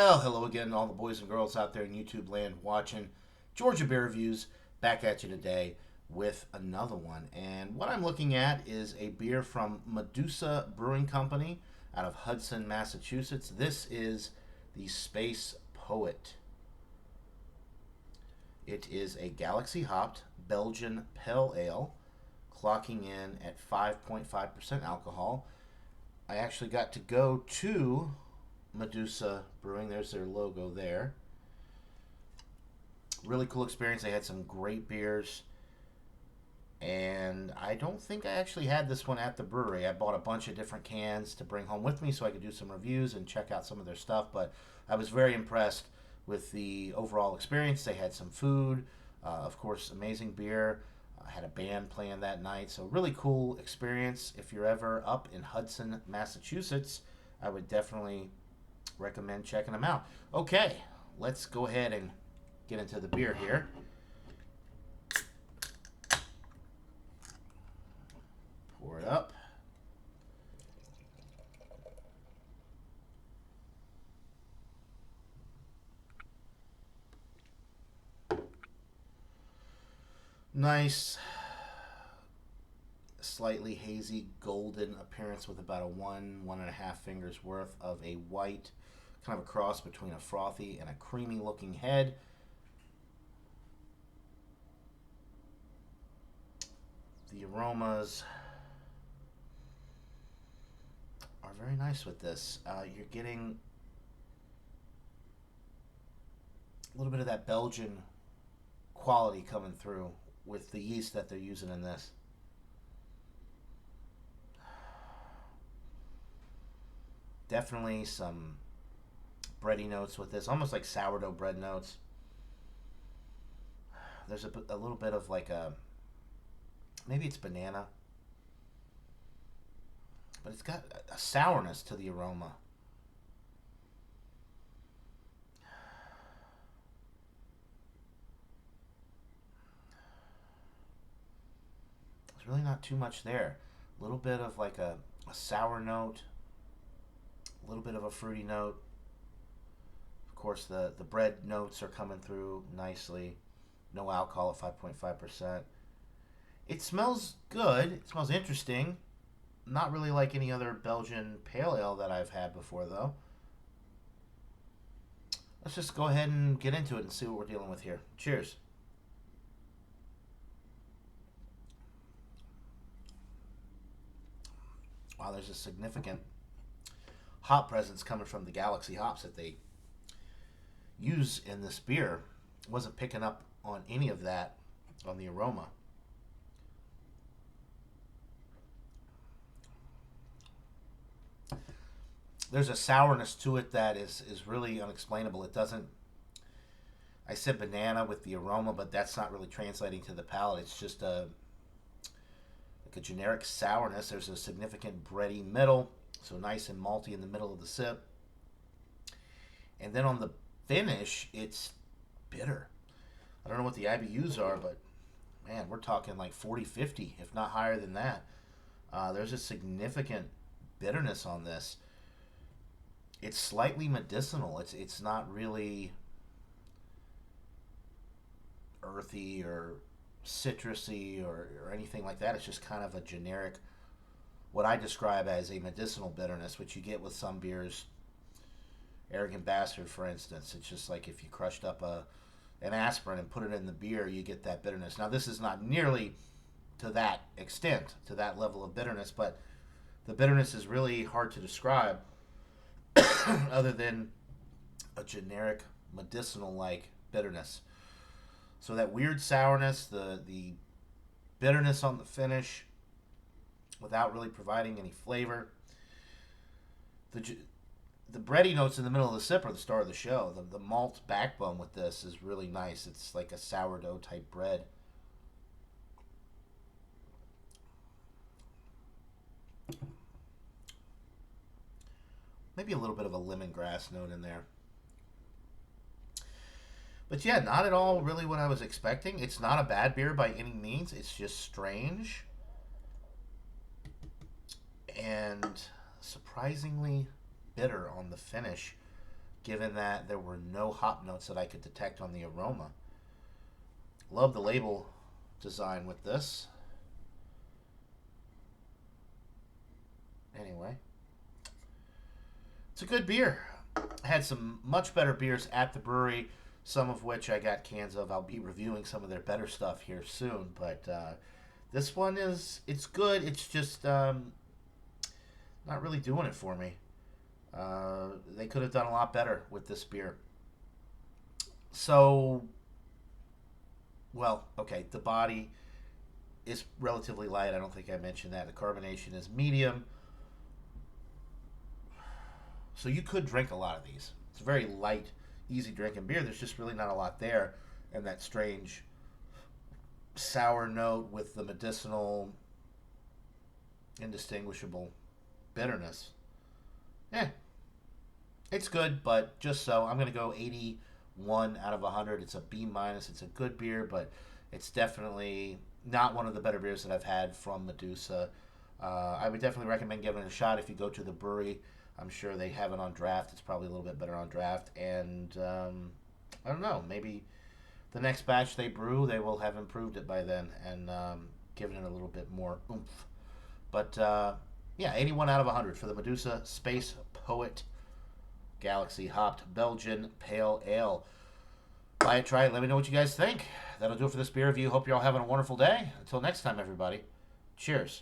Well, hello again, all the boys and girls out there in YouTube land watching Georgia Beer Reviews. Back at you today with another one. And what I'm looking at is a beer from Medusa Brewing Company out of Hudson, Massachusetts. This is the Space Poet. It is a Galaxy hopped Belgian Pale Ale, clocking in at 5.5% alcohol. I actually got to go to Medusa Brewing. There's their logo there. Really cool experience. They had some great beers. And I don't think I actually had this one at the brewery. I bought a bunch of different cans to bring home with me so I could do some reviews and check out some of their stuff. But I was very impressed with the overall experience. They had some food, of course, amazing beer. Had a band playing that night. So, really cool experience. If you're ever up in Hudson, Massachusetts, I would definitely recommend checking them out. Okay, let's go ahead and get into the beer here. Pour it up. Nice, slightly hazy golden appearance with about a 1.5 fingers worth of a white, kind of a cross between a frothy and a creamy looking head. The aromas are very nice with this. You're getting a little bit of that Belgian quality coming through with the yeast that they're using in this. Definitely some bready notes with this, almost like sourdough bread notes. There's a little bit of like maybe it's banana, but it's got a sourness to the aroma. There's really not too much there. A little bit of like a sour note, a little bit of a fruity note. Of course, the bread notes are coming through nicely. No alcohol at 5.5%. It smells good. It smells interesting. Not really like any other Belgian pale ale that I've had before, though. Let's just go ahead and get into it and see what we're dealing with here. Cheers. Wow, there's a significant hop presence coming from the Galaxy hops that they use in this beer. Wasn't picking up on any of that on the aroma. There's a sourness to it that is really unexplainable. It doesn't. I said banana with the aroma, but that's not really translating to the palate. It's just like a generic sourness. There's a significant bready middle, so nice and malty in the middle of the sip. And then on the finish, it's bitter. I don't know what the IBUs are, but man, we're talking like 40, 50, if not higher than that. There's a significant bitterness on this. It's slightly medicinal. It's not really earthy or citrusy or anything like that. It's just kind of a generic, what I describe as a medicinal bitterness, which you get with some beers. Arrogant Bastard, for instance. It's just like if you crushed up an aspirin and put it in the beer, you get that bitterness. Now, this is not nearly to that extent, to that level of bitterness, but the bitterness is really hard to describe other than a generic medicinal-like bitterness. So that weird sourness, the bitterness on the finish, without really providing any flavor. The bready notes in the middle of the sip are the star of the show. The malt backbone with this is really nice. It's like a sourdough type bread. Maybe a little bit of a lemongrass note in there. But yeah, not at all really what I was expecting. It's not a bad beer by any means. It's just strange and surprisingly bitter on the finish. given that there were no hop notes that I could detect on the aroma. Love the label design with this. Anyway, it's a good beer. I had some much better beers at the brewery, some of which I got cans of. I'll be reviewing some of their better stuff here soon, but this one it's good. It's just not really doing it for me. They could have done a lot better with this beer. So, well, okay, the body is relatively light. I don't think I mentioned that. The carbonation is medium. So you could drink a lot of these. It's a very light, easy drinking beer. There's just really not a lot there. And that strange sour note with the medicinal, indistinguishable bitterness. Eh, it's good, but just so. I'm going to go 81 out of 100. It's a B minus. It's a good beer, but it's definitely not one of the better beers that I've had from Medusa. I would definitely recommend giving it a shot if you go to the brewery. I'm sure they have it on draft. It's probably a little bit better on draft. And I don't know, maybe the next batch they brew, they will have improved it by then and given it a little bit more oomph. But yeah, 81 out of 100 for the Medusa Space Poet Galaxy Hopped Belgian Pale Ale. Buy it, try it, let me know what you guys think. That'll do it for this beer review. Hope you're all having a wonderful day. Until next time, everybody. Cheers.